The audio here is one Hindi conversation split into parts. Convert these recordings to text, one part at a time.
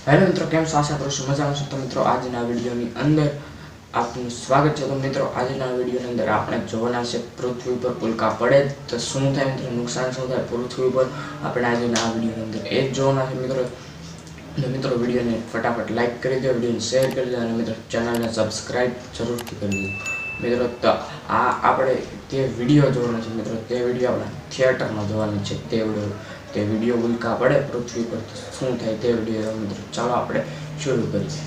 हेलो मित्रों, केम छो? आशा करूँ છું મજામાં છો। તો મિત્રો આજના વિડીયોની અંદર આપનું સ્વાગત છે। તો મિત્રો આજના વિડીયોની અંદર આપણે જોવાના છે પૃથ્વી પર ઉલ્કા પડે તો શું થાય મિત્રો, નુકસાન શું થાય પૃથ્વી પર, આપણે આજના વિડીયોની અંદર એ જ જોવાના છે મિત્રો। તો મિત્રો વિડીયોને ફટાફટ લાઈક કરી દો, વિડીયોને શેર કરી દો અને મિત્રો ચેનલને સબસ્ક્રાઈબ જરૂરથી કરી દો મિત્રો। તો આ આપણે તે વિડીયો જોવાનો છે મિત્રો, તે વિડીયો આપણે થિયેટરમાં જોવાનો છે। તે વિડીયો ઉલ્કા પડે પૃથ्वी पर तो શું થાય તે વિડીયો મિત્રો, ચાલો આપણે શરૂ કરીએ।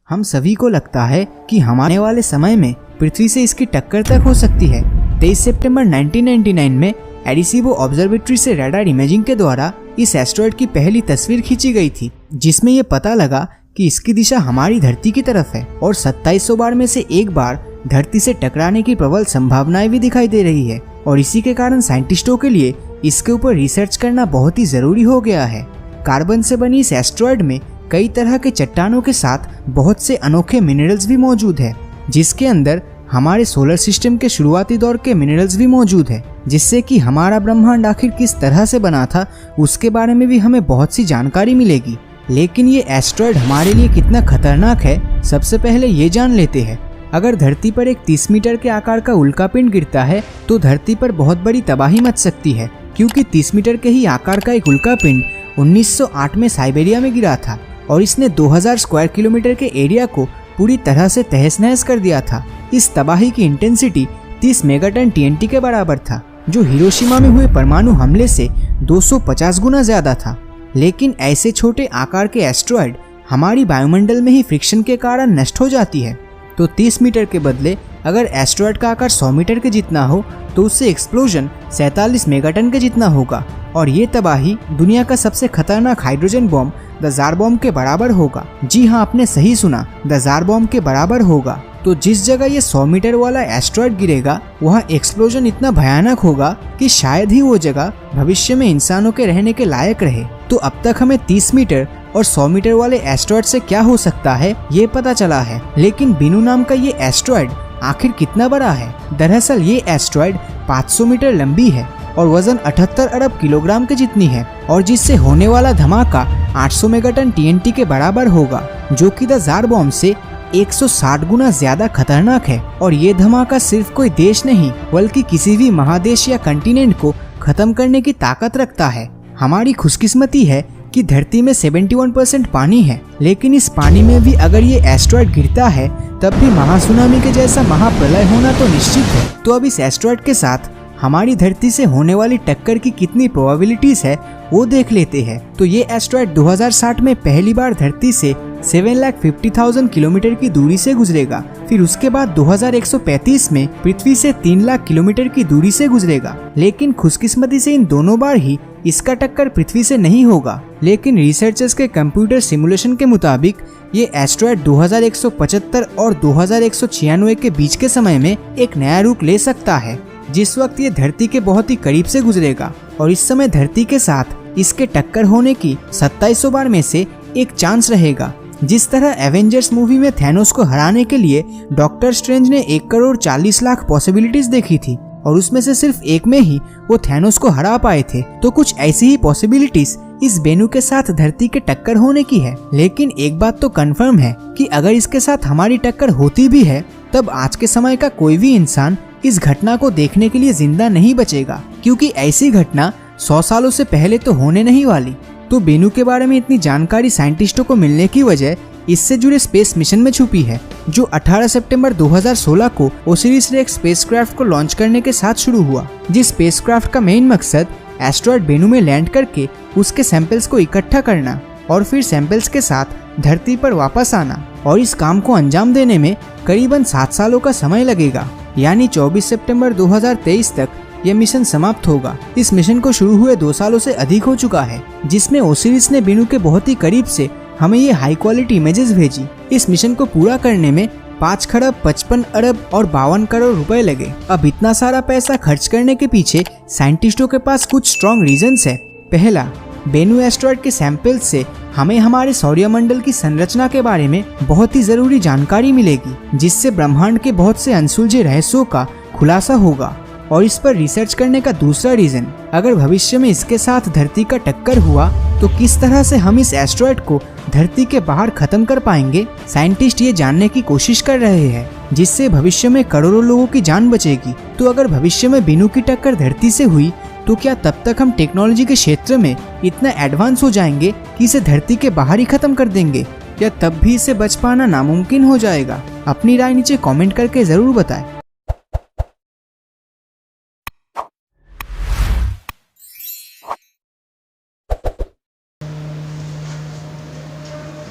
हम सभी को लगता है कि हमारे वाले समय में पृथ्वी से इसकी टक्कर तक हो सकती है। 23 सितंबर 1999 में एडिसीबो ऑब्जर्वेटरी से रडार इमेजिंग के द्वारा इस एस्ट्रॉयड की पहली तस्वीर खींची गई थी, जिसमें ये पता लगा कि इसकी दिशा हमारी धरती की तरफ है और 2700 बार में से एक बार धरती से टकराने की प्रबल संभावनाएं भी दिखाई दे रही है। और इसी के कारण साइंटिस्टों के लिए इसके ऊपर रिसर्च करना बहुत ही जरूरी हो गया है। कार्बन से बनी इस एस्ट्रॉयड में कई तरह के चट्टानों के साथ बहुत से अनोखे मिनरल्स भी मौजूद है, जिसके अंदर हमारे सोलर सिस्टम के शुरुआती दौर के मिनरल्स भी मौजूद है, जिससे कि हमारा ब्रह्मांड आखिर किस तरह से बना था उसके बारे में भी हमें बहुत सी जानकारी मिलेगी। लेकिन ये एस्ट्रॉयड हमारे लिए कितना खतरनाक है, सबसे पहले ये जान लेते हैं। अगर धरती पर एक 30 मीटर के आकार का उल्कापिंड गिरता है तो धरती पर बहुत बड़ी तबाही मच सकती है, क्योंकि 30 मीटर के ही आकार का एक उल्कापिंड 1908 में साइबेरिया में गिरा था और इसने 2000 स्क्वायर किलोमीटर के एरिया को पूरी तरह से तहस नहस कर दिया था। इस तबाही की इंटेंसिटी 30 मेगाटन TNT के बराबर था, जो हिरोशिमा में हुए परमाणु हमले से 250 गुना ज्यादा था। लेकिन ऐसे छोटे आकार के एस्ट्रॉयड हमारी वायुमंडल में ही फ्रिक्शन के कारण नष्ट हो जाती है। तो 30 मीटर के बदले अगर एस्ट्रॉयड का आकार 100 मीटर के जितना हो तो उससे एक्सप्लोजन 47 मेगाटन के जितना होगा और ये तबाही दुनिया का सबसे खतरनाक hydrogen bomb the jar bomb के बराबर होगा। जी हाँ, आपने सही सुना, द जार बॉम्ब के बराबर होगा। तो जिस जगह ये 100 मीटर वाला एस्ट्रॉयड गिरेगा वहाँ एक्सप्लोजन इतना भयानक होगा कि शायद ही वो जगह भविष्य में इंसानों के रहने के लायक रहे। तो अब तक हमें 30 मीटर और 100 मीटर वाले एस्ट्रॉयड से क्या हो सकता है ये पता चला है, लेकिन बिनु नाम का ये एस्ट्रॉयड आखिर कितना बड़ा है? दरअसल ये एस्ट्रॉयड 500 मीटर लंबी है और वजन 78 अरब किलोग्राम के जितनी है, और जिससे होने वाला धमाका 800 मेगाटन TNT के बराबर होगा, जो कि द जार बॉम्ब से 160 गुना ज्यादा खतरनाक है। और ये धमाका सिर्फ कोई देश नहीं बल्कि किसी भी महादेश या कंटिनेंट को खत्म करने की ताकत रखता है। हमारी खुशकिस्मती है कि धरती में 71% पानी है, लेकिन इस पानी में भी अगर ये एस्ट्रॉयड गिरता है तब भी महासुनामी के जैसा महाप्रलय होना तो निश्चित है। तो अब इस एस्ट्रॉयड के साथ हमारी धरती से होने वाली टक्कर की कितनी प्रोबेबिलिटीज है वो देख लेते हैं। तो ये एस्ट्रॉयड 2060 में पहली बार धरती से 7,50,000 किलोमीटर की दूरी से गुजरेगा। फिर उसके बाद 2135 में पृथ्वी से 3 लाख किलोमीटर की दूरी से गुजरेगा। लेकिन खुशकिस्मती से इन दोनों बार ही इसका टक्कर पृथ्वी से नहीं होगा। लेकिन रिसर्चर्स के कंप्यूटर सिमुलेशन के मुताबिक ये एस्ट्रॉयड 2175 और 2196 के बीच के समय में एक नया रूप ले सकता है, जिस वक्त ये धरती के बहुत ही करीब से गुजरेगा। और इस समय धरती के साथ इसके टक्कर होने की 2700 बार में से एक चांस रहेगा। जिस तरह एवेंजर्स मूवी में थैनोस को हराने के लिए डॉक्टर स्ट्रेंज ने 1 करोड़ 40 लाख पॉसिबिलिटीज देखी थी और उसमें से सिर्फ एक में ही वो थैनोस को हरा पाए थे, तो कुछ ऐसी ही पॉसिबिलिटीज इस बेनू के साथ धरती के टक्कर होने की है। लेकिन एक बात तो कंफर्म है कि अगर इसके साथ हमारी टक्कर होती भी है तब आज के समय का कोई भी इंसान इस घटना को देखने के लिए जिंदा नहीं बचेगा, क्योंकि ऐसी घटना 100 सालों से पहले तो होने नहीं वाली। तो बेनू के बारे में इतनी जानकारी साइंटिस्टों को मिलने की वजह इससे जुड़े स्पेस मिशन में छुपी है, जो 18 सितंबर 2016 को ओसिरिस रेक्स स्पेसक्राफ्ट को लॉन्च करने के साथ शुरू हुआ। जिस स्पेसक्राफ्ट का मेन मकसद एस्ट्रॉयड बेनू में लैंड करके उसके सैंपल्स को इकट्ठा करना और फिर सैंपल्स के साथ धरती पर वापस आना, और इस काम को अंजाम देने में करीबन 7 सालों का समय लगेगा। यानी 24 सितंबर 2023 तक यह मिशन समाप्त होगा। इस मिशन को शुरू हुए 2 सालों से अधिक हो चुका है, जिसमें ओसिरिस ने बेनू के बहुत ही करीब से हमें ये हाई क्वालिटी इमेजेस भेजी। इस मिशन को पूरा करने में 5 खरब 55 अरब और 52 करोड़ रुपए लगे। अब इतना सारा पैसा खर्च करने के पीछे साइंटिस्टों के पास कुछ स्ट्रॉन्ग रीजंस है। पहला, बेनू एस्ट्रॉयड के सैंपल्स से हमें हमारे सौरमंडल की संरचना के बारे में बहुत ही जरूरी जानकारी मिलेगी, जिससे ब्रह्मांड के बहुत से अनसुलझे रहस्यों का खुलासा होगा। और इस पर रिसर्च करने का दूसरा रीजन, अगर भविष्य में इसके साथ धरती का टक्कर हुआ तो किस तरह से हम इस एस्ट्रॉयड को धरती के बाहर खत्म कर पाएंगे, साइंटिस्ट ये जानने की कोशिश कर रहे हैं, जिससे भविष्य में करोड़ों लोगों की जान बचेगी। तो अगर भविष्य में बिनु की टक्कर धरती से हुई तो क्या तब तक हम टेक्नोलॉजी के क्षेत्र में इतना एडवांस हो जाएंगे कि इसे धरती के बाहर ही खत्म कर देंगे, या तब भी इसे बच पाना नामुमकिन हो जाएगा? अपनी राय नीचे कमेंट करके जरूर बताएं।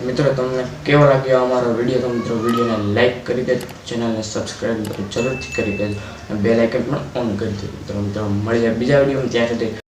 મિત્રો તમને કેવો લાગ્યો અમારો વિડીયો? તો મિત્રો વિડીયોને લાઈક કરી દેજો, ચેનલને સબસ્ક્રાઈબ જરૂરથી કરી દેજો અને બેલ આઇકન પણ ઓન કરી દેજો. તો મિત્રો મળી જાય બીજા વિડીયોમાં, ત્યાં સુધી